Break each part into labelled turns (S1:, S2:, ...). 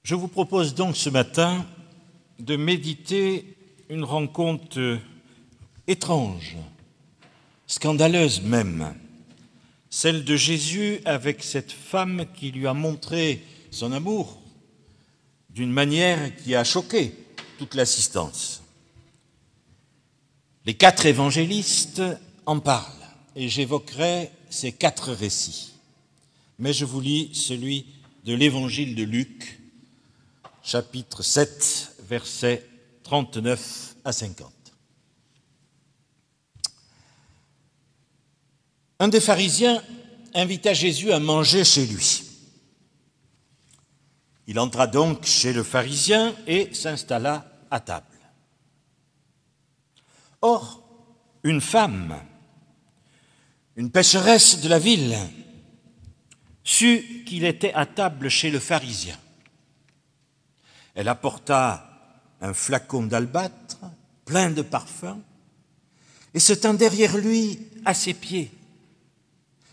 S1: Je vous propose donc ce matin de méditer une rencontre étrange, scandaleuse même, celle de Jésus avec cette femme qui lui a montré son amour d'une manière qui a choqué toute l'assistance. Les 4 évangélistes en parlent et j'évoquerai ces 4 récits. Mais je vous lis celui de l'évangile de Luc, chapitre 7, versets 39 à 50. Un des pharisiens invita Jésus à manger chez lui. Il entra donc chez le pharisien et s'installa à table. Or, une femme, une pécheresse de la ville, sut qu'il était à table chez le pharisien. Elle apporta un flacon d'albâtre plein de parfums et se tint derrière lui à ses pieds.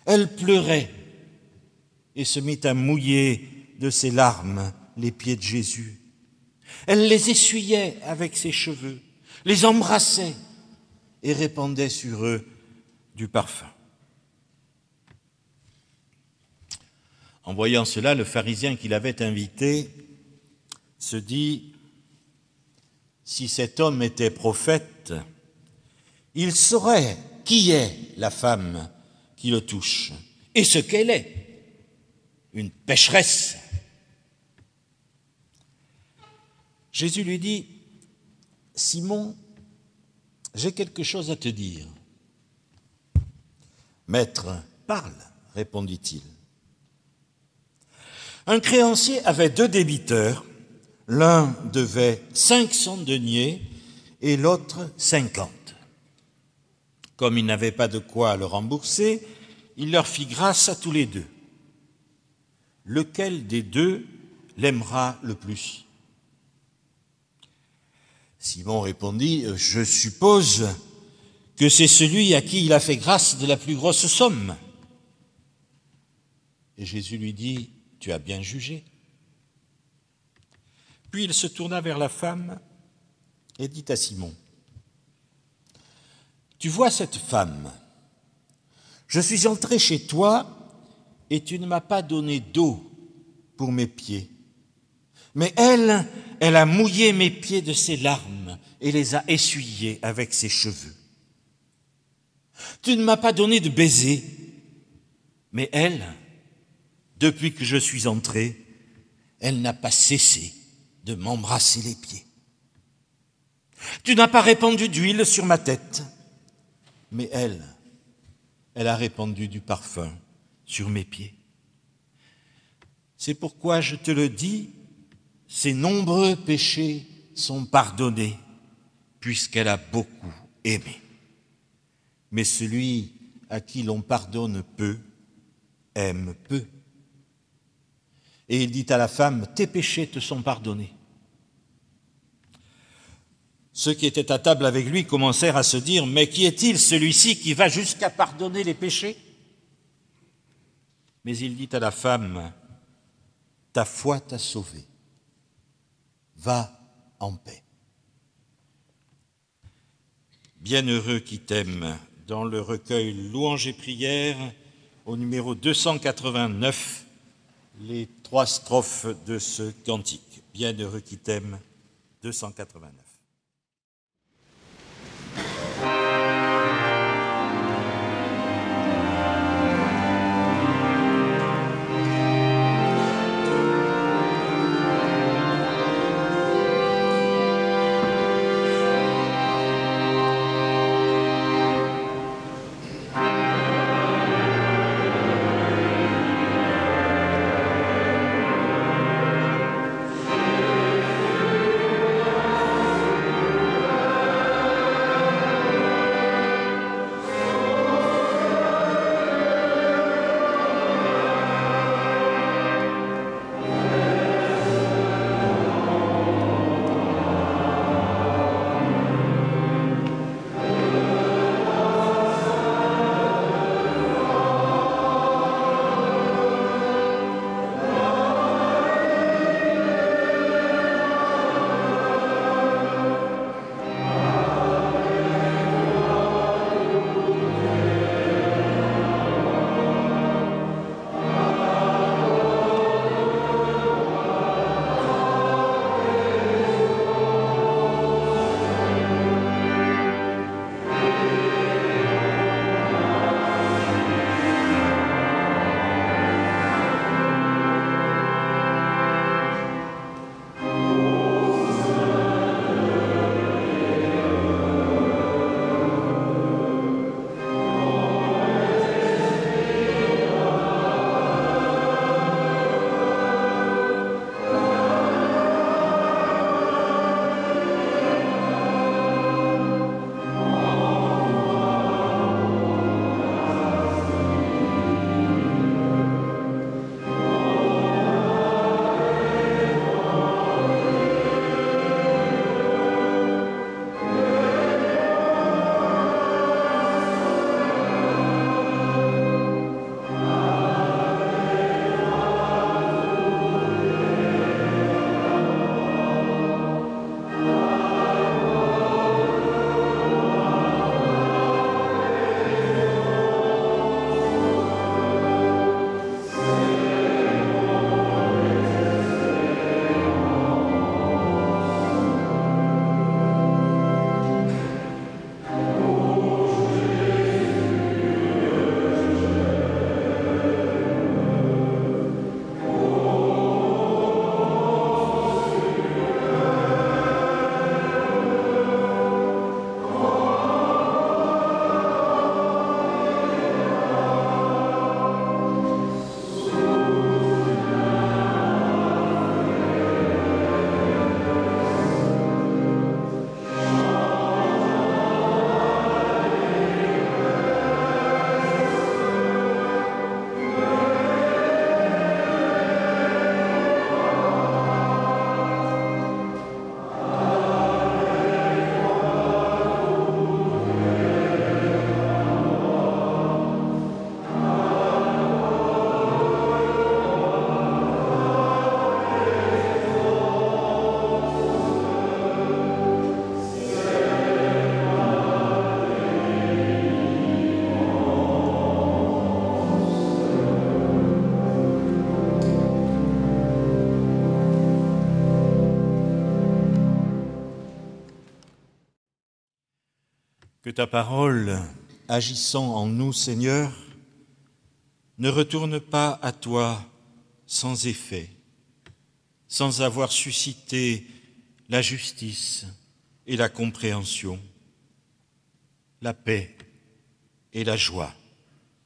S1: Elle pleurait et se mit à mouiller de ses larmes les pieds de Jésus. Elle les essuyait avec ses cheveux, les embrassait et répandait sur eux du parfum. En voyant cela, le pharisien qui l'avait invité se dit, si cet homme était prophète, il saurait qui est la femme qui le touche et ce qu'elle est, une pécheresse. Jésus lui dit, Simon, j'ai quelque chose à te dire. Maître, parle, répondit-il. Un créancier avait 2 débiteurs. L'un devait 500 deniers et l'autre 50. Comme il n'avait pas de quoi le rembourser, il leur fit grâce à tous les 2. Lequel des 2 l'aimera le plus ? Simon répondit, « Je suppose que c'est celui à qui il a fait grâce de la plus grosse somme. » Et Jésus lui dit, « Tu as bien jugé. » Puis il se tourna vers la femme et dit à Simon, « Tu vois cette femme, je suis entré chez toi et tu ne m'as pas donné d'eau pour mes pieds. Mais elle a mouillé mes pieds de ses larmes et les a essuyés avec ses cheveux. Tu ne m'as pas donné de baiser, mais elle, depuis que je suis entré, elle n'a pas cessé de m'embrasser les pieds. Tu n'as pas répandu d'huile sur ma tête, mais elle a répandu du parfum sur mes pieds. C'est pourquoi je te le dis, ses nombreux péchés sont pardonnés, puisqu'elle a beaucoup aimé. Mais celui à qui l'on pardonne peu, aime peu. Et il dit à la femme, tes péchés te sont pardonnés. Ceux qui étaient à table avec lui commencèrent à se dire, mais qui est-il celui-ci qui va jusqu'à pardonner les péchés ? Mais il dit à la femme, ta foi t'a sauvée, va en paix. Bienheureux qui t'aime, dans le recueil Louanges et prières, au numéro 289, les 3 strophes de ce cantique. Bienheureux qui t'aime, 289. Que ta parole, agissant en nous, Seigneur, ne retourne pas à toi sans effet, sans avoir suscité la justice et la compréhension, la paix et la joie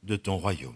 S1: de ton royaume.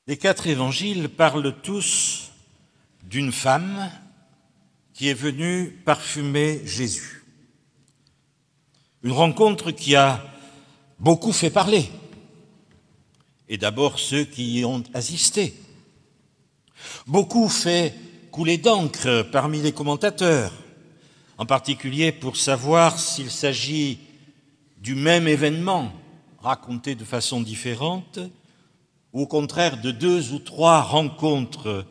S1: Les 4 évangiles parlent tous d'une femme qui est venue parfumer Jésus. Une rencontre qui a beaucoup fait parler, et d'abord ceux qui y ont assisté. Beaucoup fait couler d'encre parmi les commentateurs, en particulier pour savoir s'il s'agit du même événement raconté de façon différente, ou au contraire de 2 ou 3 rencontres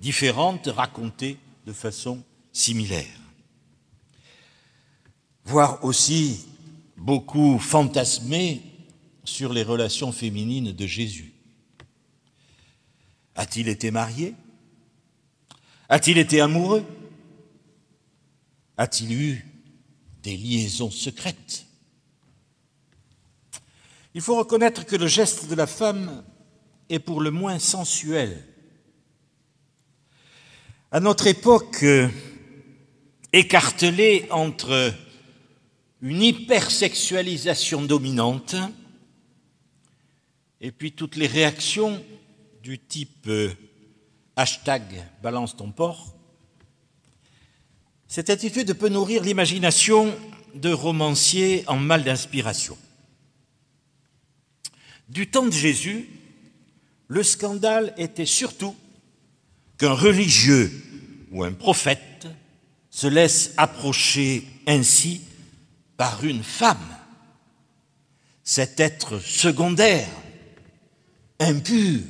S1: différentes racontées de façon similaire. Voire aussi beaucoup fantasmé sur les relations féminines de Jésus. A-t-il été marié? A-t-il été amoureux? A-t-il eu des liaisons secrètes? Il faut reconnaître que le geste de la femme est pour le moins sensuel. À notre époque, écartelée entre une hypersexualisation dominante et puis toutes les réactions du type hashtag balance ton porc, cette attitude peut nourrir l'imagination de romanciers en mal d'inspiration. Du temps de Jésus, le scandale était surtout qu'un religieux ou un prophète se laisse approcher ainsi par une femme, cet être secondaire, impur,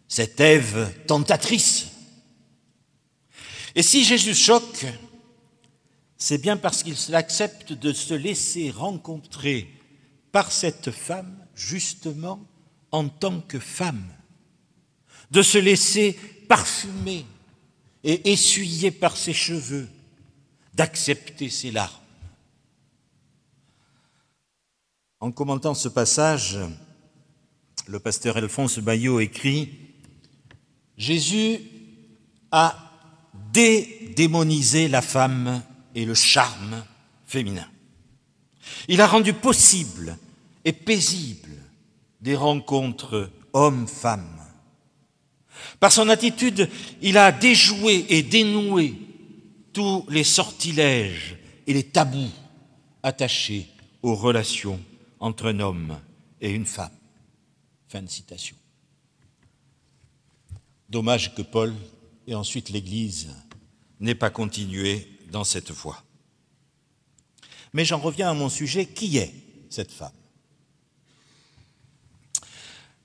S1: cette Ève tentatrice. Et si Jésus choque, c'est bien parce qu'il accepte de se laisser rencontrer par cette femme, justement en tant que femme, de se laisser parfumer et essuyer par ses cheveux, d'accepter ses larmes. En commentant ce passage, le pasteur Alphonse Bayot écrit « Jésus a dédémonisé la femme et le charme féminin. Il a rendu possible et paisible des rencontres hommes-femmes. Par son attitude, il a déjoué et dénoué tous les sortilèges et les tabous attachés aux relations entre un homme et une femme. » Fin de citation. Dommage que Paul et ensuite l'Église n'aient pas continué dans cette voie. Mais j'en reviens à mon sujet, qui est cette femme?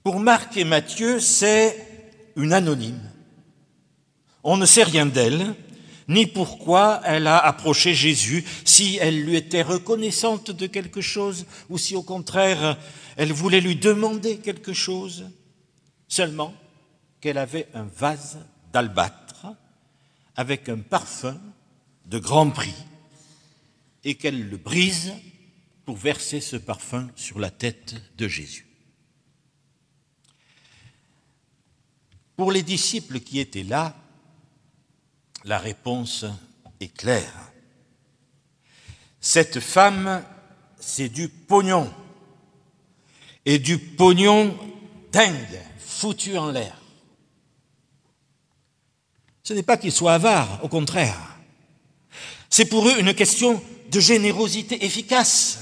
S1: Pour Marc et Matthieu, c'est une anonyme. On ne sait rien d'elle, ni pourquoi elle a approché Jésus, si elle lui était reconnaissante de quelque chose, ou si au contraire, elle voulait lui demander quelque chose, seulement qu'elle avait un vase d'albâtre avec un parfum de grand prix et qu'elle le brise pour verser ce parfum sur la tête de Jésus. Pour les disciples qui étaient là, la réponse est claire. Cette femme, c'est du pognon. Et du pognon dingue, foutu en l'air. Ce n'est pas qu'ils soient avares, au contraire. C'est pour eux une question de générosité efficace.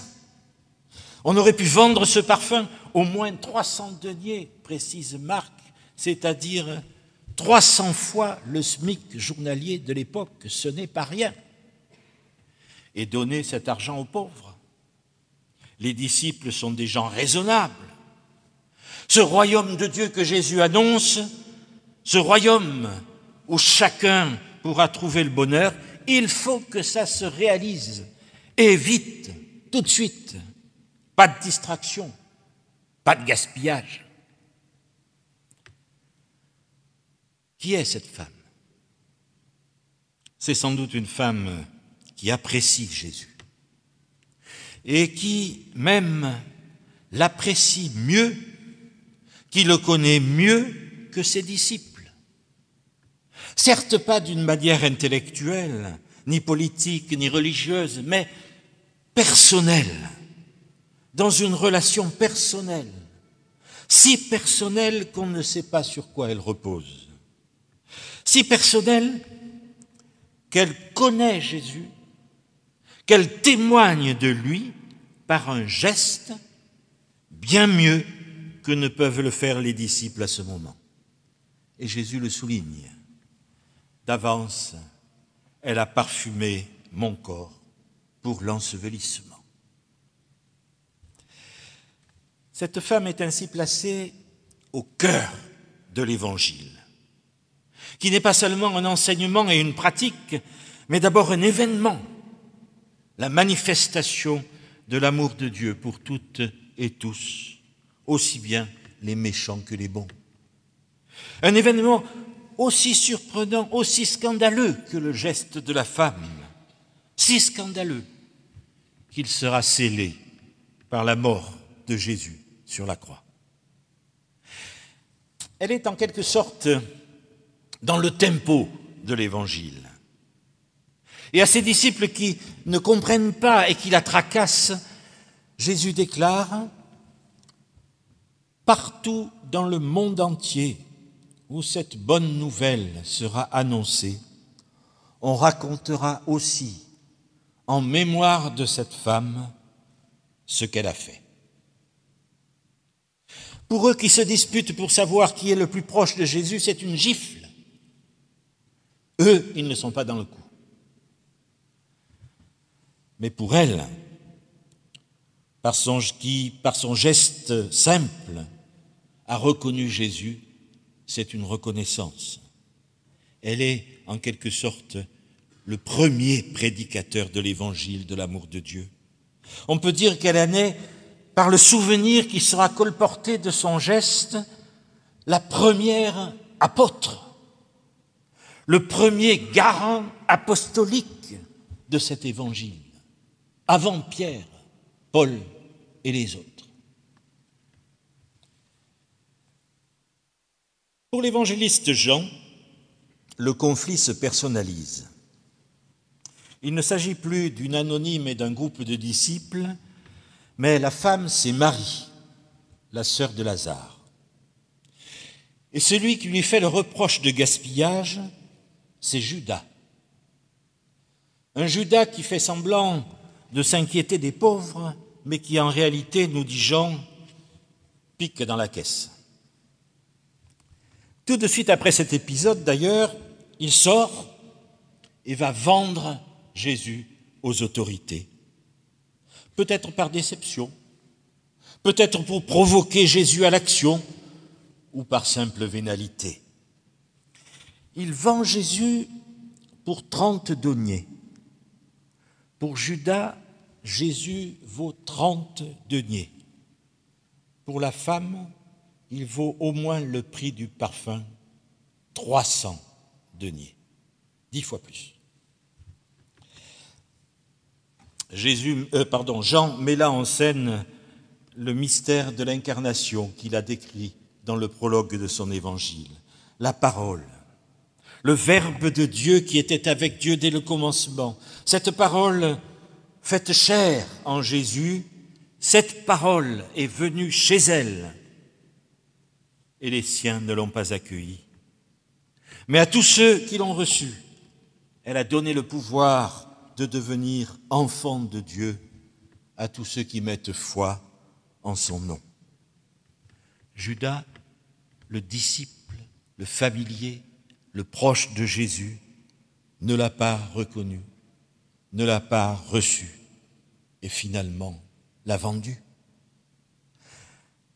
S1: On aurait pu vendre ce parfum au moins 300 deniers, précise Marc, c'est-à-dire 300 fois le SMIC journalier de l'époque, ce n'est pas rien. Et donner cet argent aux pauvres. Les disciples sont des gens raisonnables. Ce royaume de Dieu que Jésus annonce, ce royaume où chacun pourra trouver le bonheur, il faut que ça se réalise. Et vite, tout de suite. Pas de distraction, pas de gaspillage. Qui est cette femme? C'est sans doute une femme qui apprécie Jésus et qui même l'apprécie mieux, qui le connaît mieux que ses disciples. Certes pas d'une manière intellectuelle, ni politique, ni religieuse, mais personnelle, dans une relation personnelle, si personnelle qu'on ne sait pas sur quoi elle repose. Si personnelle qu'elle connaît Jésus, qu'elle témoigne de lui par un geste bien mieux que ne peuvent le faire les disciples à ce moment. Et Jésus le souligne. D'avance, elle a parfumé mon corps pour l'ensevelissement. Cette femme est ainsi placée au cœur de l'Évangile, qui n'est pas seulement un enseignement et une pratique, mais d'abord un événement, la manifestation de l'amour de Dieu pour toutes et tous, aussi bien les méchants que les bons. Un événement aussi surprenant, aussi scandaleux que le geste de la femme, si scandaleux qu'il sera scellé par la mort de Jésus sur la croix. Elle est en quelque sorte dans le tempo de l'Évangile. Et à ses disciples qui ne comprennent pas et qui la tracassent, Jésus déclare « Partout dans le monde entier où cette bonne nouvelle sera annoncée, on racontera aussi, en mémoire de cette femme, ce qu'elle a fait. » Pour eux qui se disputent pour savoir qui est le plus proche de Jésus, c'est une gifle. Eux, ils ne sont pas dans le coup. Mais pour elle, par son geste simple, a reconnu Jésus, c'est une reconnaissance. Elle est, en quelque sorte, le premier prédicateur de l'Évangile de l'amour de Dieu. On peut dire qu'elle en est, par le souvenir qui sera colporté de son geste, la première apôtre, le premier garant apostolique de cet évangile, avant Pierre, Paul et les autres. Pour l'évangéliste Jean, le conflit se personnalise. Il ne s'agit plus d'une anonyme et d'un groupe de disciples, mais la femme, c'est Marie, la sœur de Lazare. Et celui qui lui fait le reproche de gaspillage, c'est Judas. Un Judas qui fait semblant de s'inquiéter des pauvres, mais qui en réalité, nous dit Jean, pique dans la caisse. Tout de suite après cet épisode, d'ailleurs, il sort et va vendre Jésus aux autorités. Peut-être par déception, peut-être pour provoquer Jésus à l'action, ou par simple vénalité. Il vend Jésus pour 30 deniers. Pour Judas, Jésus vaut 30 deniers. Pour la femme, il vaut au moins le prix du parfum, 300 deniers, 10 fois plus. Jean met là en scène le mystère de l'incarnation qu'il a décrit dans le prologue de son évangile. La parole, le Verbe de Dieu qui était avec Dieu dès le commencement. Cette parole faite chair en Jésus, cette parole est venue chez elle et les siens ne l'ont pas accueillie. Mais à tous ceux qui l'ont reçue, elle a donné le pouvoir de devenir enfants de Dieu à tous ceux qui mettent foi en son nom. Judas, le disciple, le familier, le proche de Jésus, ne l'a pas reconnu, ne l'a pas reçu et finalement l'a vendu.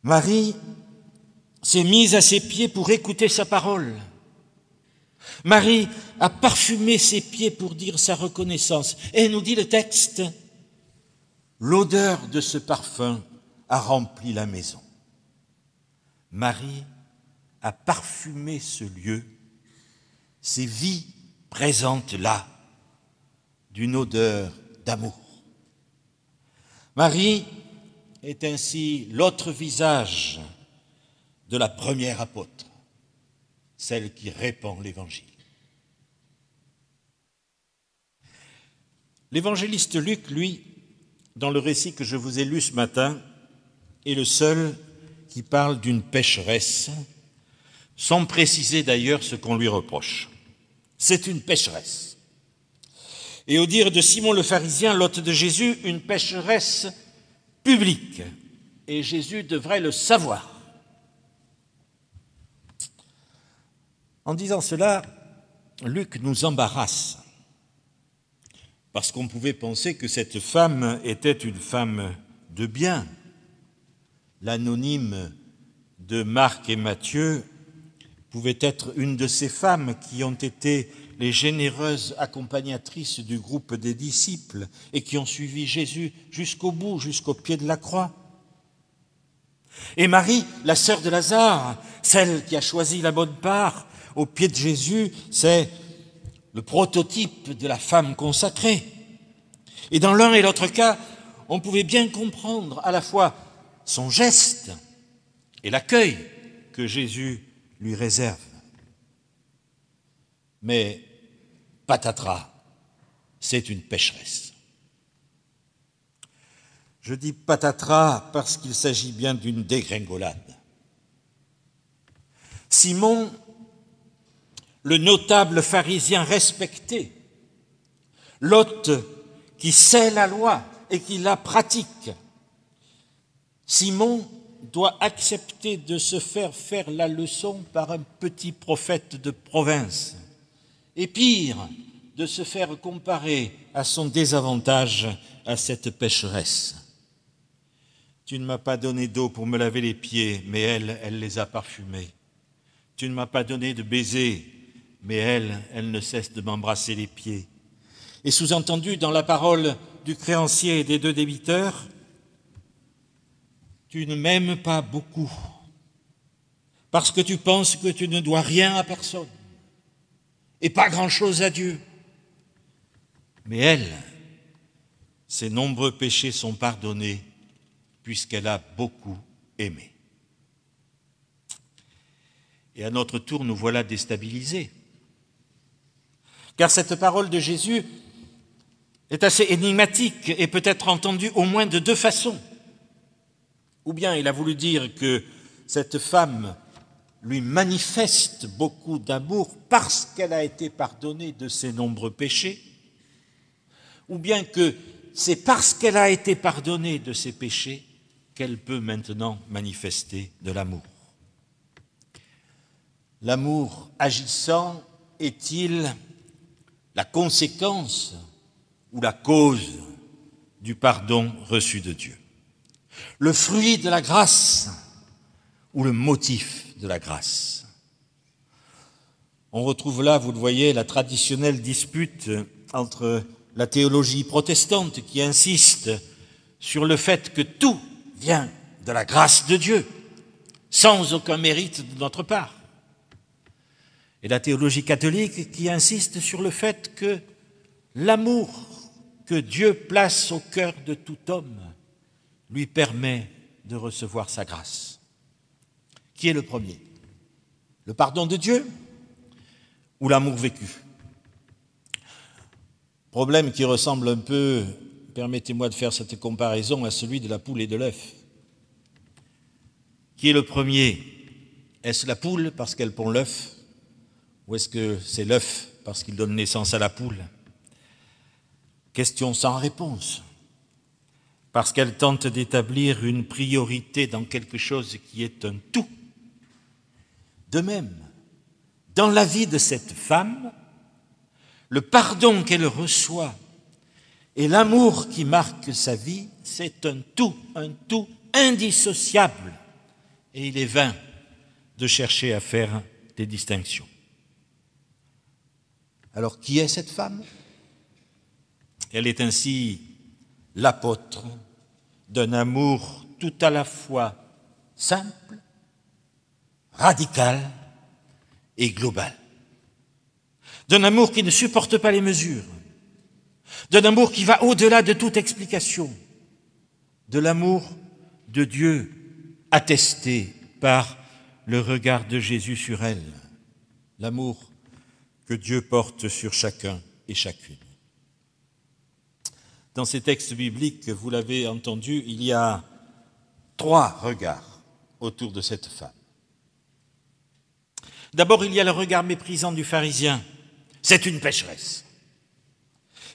S1: Marie s'est mise à ses pieds pour écouter sa parole. Marie a parfumé ses pieds pour dire sa reconnaissance. Et nous dit le texte, l'odeur de ce parfum a rempli la maison. Marie a parfumé ce lieu, ses vies présentes là, d'une odeur d'amour. Marie est ainsi l'autre visage de la première apôtre, celle qui répand l'Évangile. L'évangéliste Luc, lui, dans le récit que je vous ai lu ce matin, est le seul qui parle d'une pécheresse, sans préciser d'ailleurs ce qu'on lui reproche. C'est une pécheresse. Et au dire de Simon le pharisien, l'hôte de Jésus, une pécheresse publique. Et Jésus devrait le savoir. En disant cela, Luc nous embarrasse, parce qu'on pouvait penser que cette femme était une femme de bien. L'anonyme de Marc et Matthieu pouvait être une de ces femmes qui ont été les généreuses accompagnatrices du groupe des disciples et qui ont suivi Jésus jusqu'au bout, jusqu'au pied de la croix. Et Marie, la sœur de Lazare, celle qui a choisi la bonne part au pied de Jésus, c'est le prototype de la femme consacrée. Et dans l'un et l'autre cas, on pouvait bien comprendre à la fois son geste et l'accueil que Jésus lui réserve. Mais patatras, c'est une pécheresse. Je dis patatras parce qu'il s'agit bien d'une dégringolade. Simon, le notable pharisien respecté, l'hôte qui sait la loi et qui la pratique, Simon doit accepter de se faire la leçon par un petit prophète de province. Et pire, de se faire comparer à son désavantage à cette pécheresse. Tu ne m'as pas donné d'eau pour me laver les pieds, mais elle les a parfumés. Tu ne m'as pas donné de baiser, mais elle ne cesse de m'embrasser les pieds. Et sous-entendu dans la parole du créancier et des deux débiteurs, tu ne m'aimes pas beaucoup, parce que tu penses que tu ne dois rien à personne, et pas grand-chose à Dieu. Mais elle, ses nombreux péchés sont pardonnés, puisqu'elle a beaucoup aimé. Et à notre tour, nous voilà déstabilisés. Car cette parole de Jésus est assez énigmatique et peut être entendue au moins de deux façons. Ou bien il a voulu dire que cette femme lui manifeste beaucoup d'amour parce qu'elle a été pardonnée de ses nombreux péchés, ou bien que c'est parce qu'elle a été pardonnée de ses péchés qu'elle peut maintenant manifester de l'amour. L'amour agissant est-il la conséquence ou la cause du pardon reçu de Dieu. Le fruit de la grâce ou le motif de la grâce. On retrouve là, vous le voyez, la traditionnelle dispute entre la théologie protestante qui insiste sur le fait que tout vient de la grâce de Dieu, sans aucun mérite de notre part. Et la théologie catholique qui insiste sur le fait que l'amour que Dieu place au cœur de tout homme lui permet de recevoir sa grâce. Qui est le premier? Le pardon de Dieu ou l'amour vécu? Problème qui ressemble un peu, permettez-moi de faire cette comparaison, à celui de la poule et de l'œuf. Qui est le premier? Est-ce la poule parce qu'elle pond l'œuf? Ou est-ce que c'est l'œuf parce qu'il donne naissance à la poule? Question sans réponse, parce qu'elle tente d'établir une priorité dans quelque chose qui est un tout. De même, dans la vie de cette femme, le pardon qu'elle reçoit et l'amour qui marque sa vie, c'est un tout indissociable. Et il est vain de chercher à faire des distinctions. Alors, qui est cette femme? Elle est ainsi l'apôtre d'un amour tout à la fois simple, radical et global. D'un amour qui ne supporte pas les mesures, d'un amour qui va au-delà de toute explication, de l'amour de Dieu attesté par le regard de Jésus sur elle, l'amour que Dieu porte sur chacun et chacune. Dans ces textes bibliques, vous l'avez entendu, il y a 3 regards autour de cette femme. D'abord, il y a le regard méprisant du pharisien. C'est une pécheresse.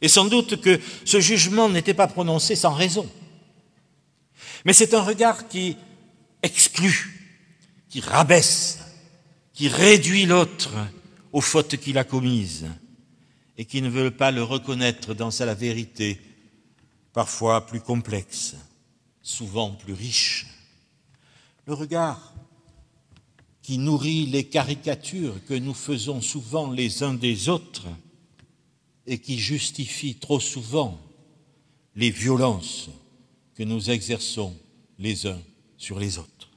S1: Et sans doute que ce jugement n'était pas prononcé sans raison. Mais c'est un regard qui exclut, qui rabaisse, qui réduit l'autre aux fautes qu'il a commises et qui ne veut pas le reconnaître dans sa vérité, parfois plus complexe, souvent plus riche. Le regard qui nourrit les caricatures que nous faisons souvent les uns des autres et qui justifie trop souvent les violences que nous exerçons les uns sur les autres.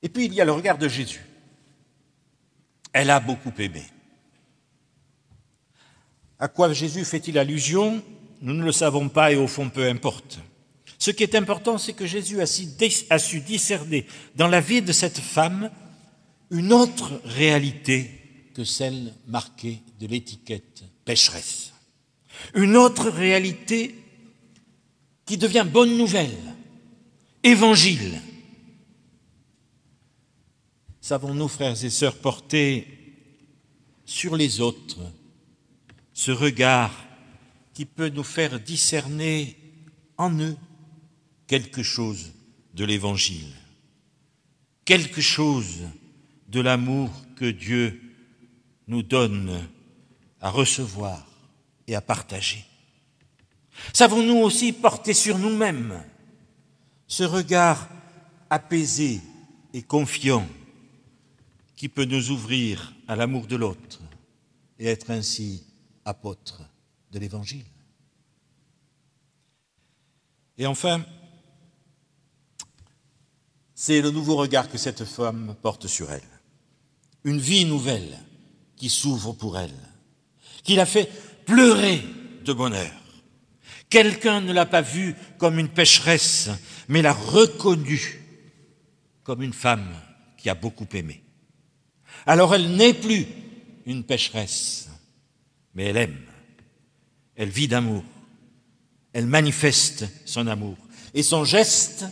S1: Et puis il y a le regard de Jésus. Elle a beaucoup aimé. À quoi Jésus fait-il allusion? Nous ne le savons pas et au fond peu importe. Ce qui est important, c'est que Jésus a su discerner dans la vie de cette femme une autre réalité que celle marquée de l'étiquette pécheresse. Une autre réalité qui devient bonne nouvelle, évangile. Savons-nous, frères et sœurs, porter sur les autres ce regard qui peut nous faire discerner en eux quelque chose de l'Évangile, quelque chose de l'amour que Dieu nous donne à recevoir et à partager. Savons-nous aussi porter sur nous-mêmes ce regard apaisé et confiant qui peut nous ouvrir à l'amour de l'autre et être ainsi apôtre de l'Évangile? Et enfin, c'est le nouveau regard que cette femme porte sur elle. Une vie nouvelle qui s'ouvre pour elle, qui la fait pleurer de bonheur. Quelqu'un ne l'a pas vue comme une pécheresse, mais l'a reconnue comme une femme qui a beaucoup aimé. Alors elle n'est plus une pécheresse, mais elle aime, elle vit d'amour, elle manifeste son amour. Et son geste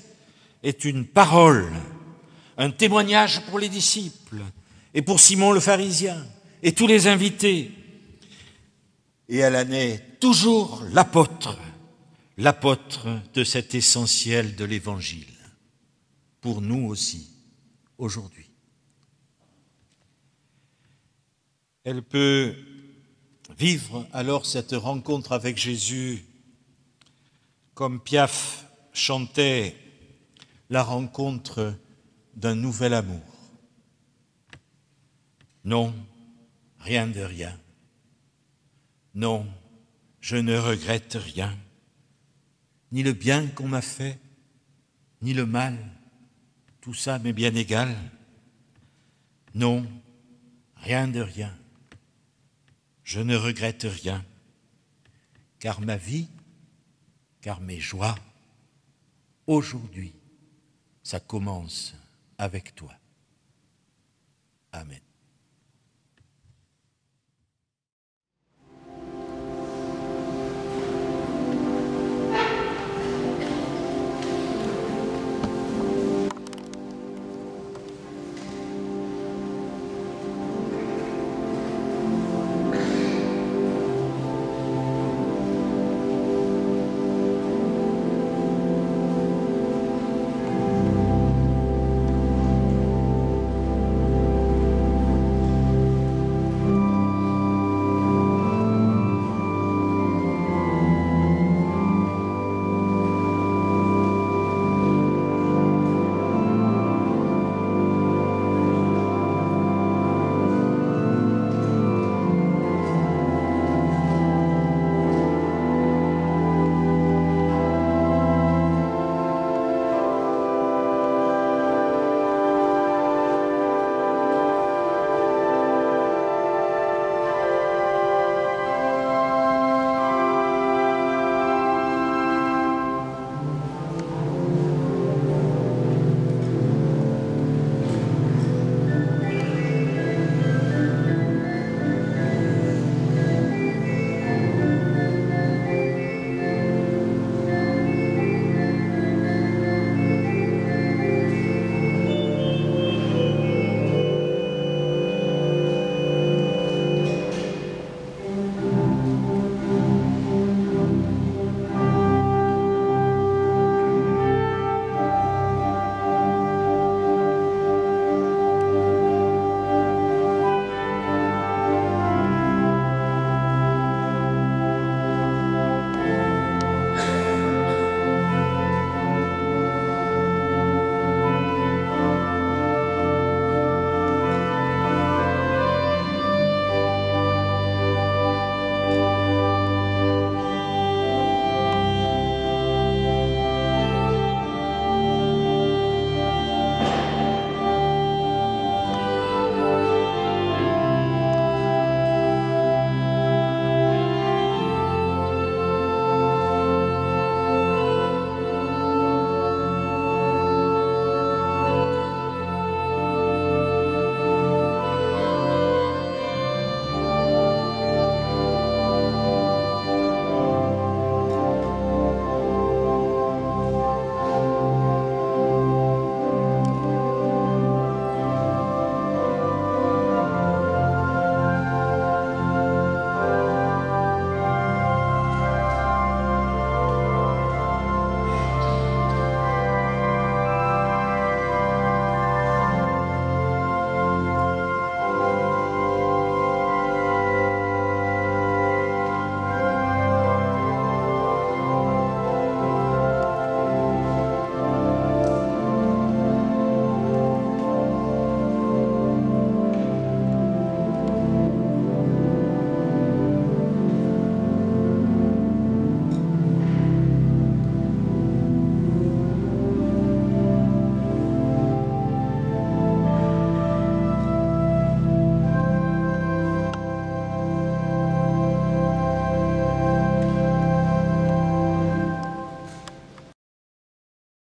S1: est une parole, un témoignage pour les disciples et pour Simon le pharisien et tous les invités. Et elle en est toujours l'apôtre de cet essentiel de l'Évangile, pour nous aussi, aujourd'hui. Elle peut Vivre alors cette rencontre avec Jésus, comme Piaf chantait la rencontre d'un nouvel amour. Non, rien de rien. Non, je ne regrette rien, ni le bien qu'on m'a fait, ni le mal, tout ça m'est bien égal. Non, rien de rien, je ne regrette rien, car ma vie, car mes joies, aujourd'hui, ça commence avec toi. Amen.